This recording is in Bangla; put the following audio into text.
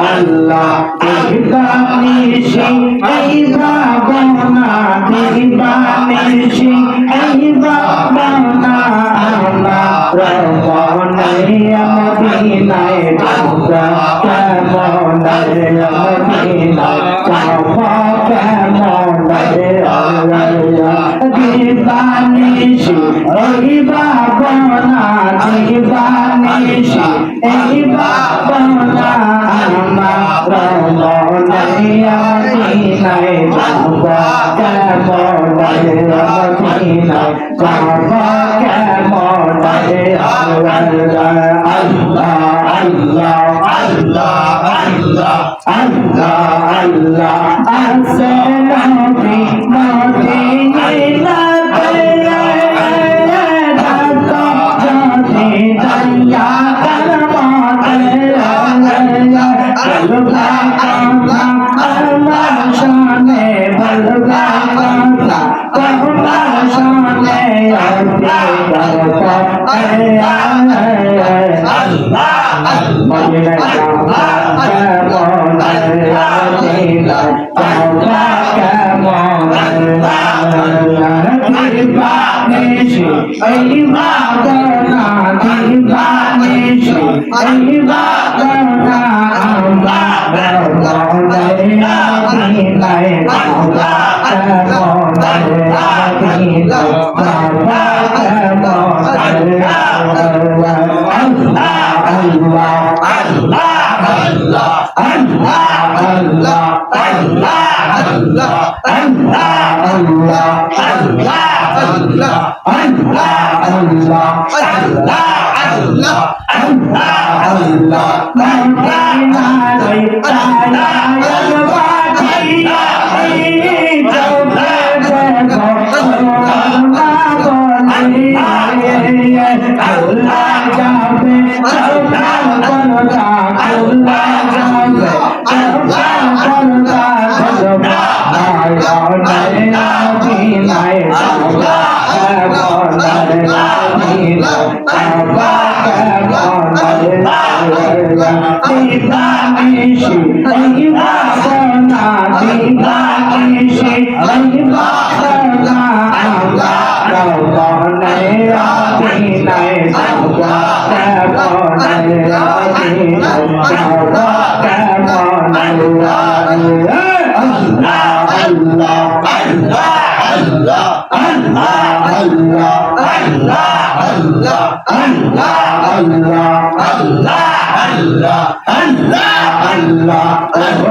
আল্লাহ দিবানিশি এই ভাবনা দিবানিশি এই ভাবনা আমার মনে মদিনায় যাওয়া কেমন মদিনায় যাওয়া কেমন দিবানিশি এই ভাবনা দিবানিশি এই ভাবনা আমার মনে মদিনায় যাওয়া কেমন মদিনায় যাওয়া কেমন আল্লাহ আল্লাহ আল্লাহ আল্লাহ আল্লাহ আল্লাহ আসলামি মদিনাতে দয়া করমাতে বলগা কথা আমার শানে বলগা কথা তোমার শানে Allah